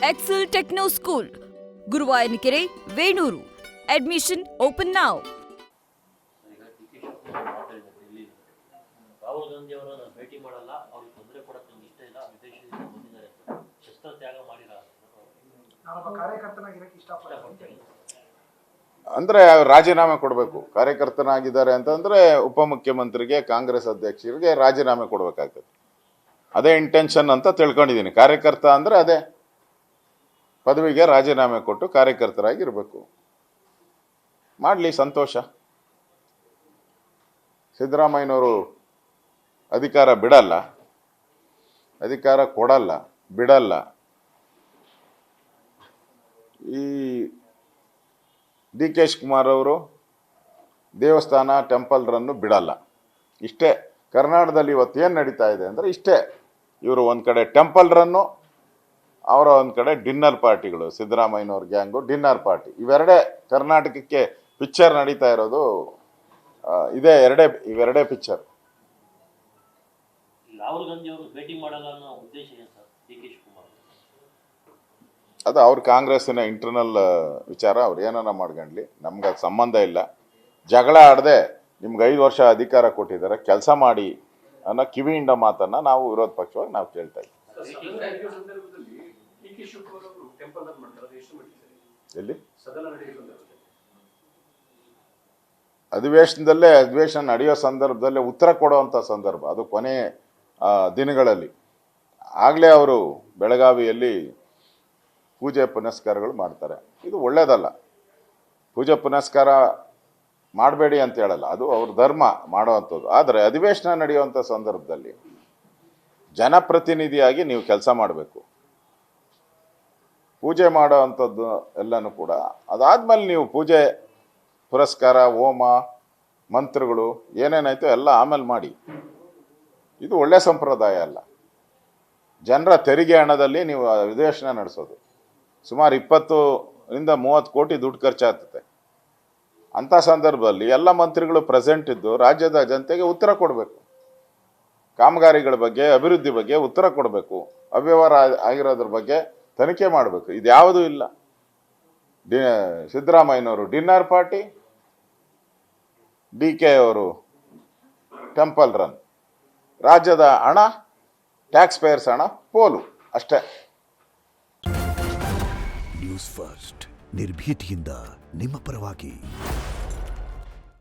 Excel Techno School, Guruvayanakere, Venur. Admission open now. Rahul Gandhi ಅವರನ್ನು ಭೇಟಿ ಮಾಡಲ್ಲ, ಅವ್ರಿಗೆ ತೊಂದರೆ ಕೊಡಕ್ಕೆ ನಮ್ಗೆ ಇಷ್ಟ ಇಲ್ಲ, ವಿದೇಶದಿಂದ ಬಂದಿದ್ದಾರೆ, ಶಸ್ತ್ರ ತ್ಯಾಗ ಮಾಡಿಲ್ಲ. ಅಂದರೆ ರಾಜೀನಾಮೆ ಕೊಡಬೇಕು. ಕಾರ್ಯಕರ್ತನಾಗಿದ್ದಾರೆ ಅಂತಂದರೆ ಉಪಮುಖ್ಯಮಂತ್ರಿಗೆ, ಕಾಂಗ್ರೆಸ್ ಅಧ್ಯಕ್ಷರಿಗೆ ರಾಜೀನಾಮೆ ಕೊಡಬೇಕಾಗ್ತದೆ. ಅದೇ ಇಂಟೆನ್ಷನ್ ಅಂತ ತಿಳ್ಕೊಂಡಿದ್ದೀನಿ. ಕಾರ್ಯಕರ್ತ ಅಂದರೆ ಅದೇ, ಪದವಿಗೆ ರಾಜೀನಾಮೆ ಕೊಟ್ಟು ಕಾರ್ಯಕರ್ತರಾಗಿರಬೇಕು. ಮಾಡಲಿ, ಸಂತೋಷ. ಸಿದ್ದರಾಮಯ್ಯನವರು ಅಧಿಕಾರ ಬಿಡಲ್ಲ, ಅಧಿಕಾರ ಕೊಡಲ್ಲ, ಬಿಡಲ್ಲ. ಈ ಡಿ ಕೆ ಶಿವಕುಮಾರ್ ಅವರು ದೇವಸ್ಥಾನ ಟೆಂಪಲ್ ರನ್ನು ಬಿಡಲ್ಲ. ಇಷ್ಟೇ ಕರ್ನಾಟಕದಲ್ಲಿ ಇವತ್ತು ಏನು ನಡೀತಾ ಇದೆ ಅಂದರೆ ಇಷ್ಟೇ. ಇವರು ಒಂದು ಕಡೆ ಟೆಂಪಲ್ ರನ್ನು, ಅವರ ಒಂದು ಕಡೆ ಡಿನ್ನರ್ ಪಾರ್ಟಿಗಳು. ಸಿದ್ದರಾಮಯ್ಯನವ್ರ ಗ್ಯಾಂಗು ಡಿನ್ನರ್ ಪಾರ್ಟಿ. ಇವೆರಡೇ ಕರ್ನಾಟಕಕ್ಕೆ ಪಿಕ್ಚರ್ ನಡೀತಾ ಇರೋದು. ಇವೆರಡೇ ಪಿಕ್ಚರ್. ರಾಹುಲ್ ಗಾಂಧಿ ಅವರು ಭೇಟಿ ಮಾಡಲ್ಲ ಅನ್ನೋ ಉದ್ದೇಶ ಏನು ಸರ್ ಡಿ ಕೆ ಶಿವಕುಮಾರ್? ಅದು ಅವ್ರ ಕಾಂಗ್ರೆಸ್ಸಿನ ಇಂಟರ್ನಲ್ ವಿಚಾರ. ಅವ್ರು ಏನಾರ ಮಾಡ್ಕೊಂಡ್ಲಿ, ನಮ್ಗೆ ಅದು ಸಂಬಂಧ ಇಲ್ಲ. ಜಗಳ ಆಡದೆ ನಿಮ್ಗೆ 5 ವರ್ಷ ಅಧಿಕಾರ ಕೊಟ್ಟಿದ್ದಾರೆ, ಕೆಲಸ ಮಾಡಿ ಅನ್ನೋ ಕಿವಿಯಿಂದ ಮಾತನ್ನು ನಾವು ವಿರೋಧ ಪಕ್ಷವಾಗಿ ನಾವು ಕೇಳ್ತಾ ಇದ್ದೀವಿ. ಎಲ್ಲಿ ಅಧಿವೇಶನ ನಡೆಯೋ ಸಂದರ್ಭದಲ್ಲೇ ಉತ್ತರ ಕೊಡುವಂಥ ಸಂದರ್ಭ, ಅದು ಕೊನೆ ದಿನಗಳಲ್ಲಿ. ಆಗಲೇ ಅವರು ಬೆಳಗಾವಿಯಲ್ಲಿ ಪೂಜೆ ಪುನಸ್ಕಾರಗಳು ಮಾಡ್ತಾರೆ. ಇದು ಒಳ್ಳೆಯದಲ್ಲ. ಪೂಜೆ ಪುನಸ್ಕಾರ ಮಾಡಬೇಡಿ ಅಂತ ಹೇಳಲ್ಲ, ಅದು ಅವ್ರ ಧರ್ಮ ಮಾಡುವಂಥದ್ದು. ಆದರೆ ಅಧಿವೇಶನ ನಡೆಯುವಂಥ ಸಂದರ್ಭದಲ್ಲಿ ಜನಪ್ರತಿನಿಧಿಯಾಗಿ ನೀವು ಕೆಲಸ ಮಾಡಬೇಕು. ಪೂಜೆ ಮಾಡೋ ಅಂಥದ್ದು ಎಲ್ಲನೂ ಕೂಡ ಅದಾದಮೇಲೆ ನೀವು ಪೂಜೆ ಪುರಸ್ಕಾರ, ಹೋಮ, ಮಂತ್ರಗಳು ಏನೇನಾಯ್ತು ಎಲ್ಲ ಆಮೇಲೆ ಮಾಡಿ. ಇದು ಒಳ್ಳೆಯ ಸಂಪ್ರದಾಯ ಅಲ್ಲ. ಜನರ ತೆರಿಗೆ ಹಣದಲ್ಲಿ ನೀವು ಅಧಿವೇಶನ ನಡೆಸೋದು. ಸುಮಾರು 20ರಿಂದ 30 ಕೋಟಿ ದುಡ್ಡು ಖರ್ಚಾಗ್ತದೆ. ಅಂಥ ಸಂದರ್ಭದಲ್ಲಿ ಎಲ್ಲ ಮಂತ್ರಿಗಳು ಪ್ರೆಸೆಂಟ್ ಇದ್ದು ರಾಜ್ಯದ ಜನತೆಗೆ ಉತ್ತರ ಕೊಡಬೇಕು. ಕಾಮಗಾರಿಗಳ ಬಗ್ಗೆ, ಅಭಿವೃದ್ಧಿ ಬಗ್ಗೆ ಉತ್ತರ ಕೊಡಬೇಕು. ಅವ್ಯವಹಾರ ಆಗಿರೋದ್ರ ಬಗ್ಗೆ ತನಿಖೆ ಮಾಡಬೇಕು. ಇದ್ಯಾವುದೂ ಇಲ್ಲ. ಸಿದ್ದರಾಮಯ್ಯನವರು ಡಿನ್ನರ್ ಪಾರ್ಟಿ, ಡಿ ಕೆ ಅವರು ಟೆಂಪಲ್ ರನ್. ರಾಜ್ಯದ ಹಣ, ಟ್ಯಾಕ್ಸ್ ಪೇಯರ್ಸ್ ಹಣ ಪೋಲು, ಅಷ್ಟೇ. ನ್ಯೂಸ್ ಫಸ್ಟ್, ನಿರ್ಭೀತಿಯಿಂದ ನಿಮ್ಮ ಪರವಾಗಿ.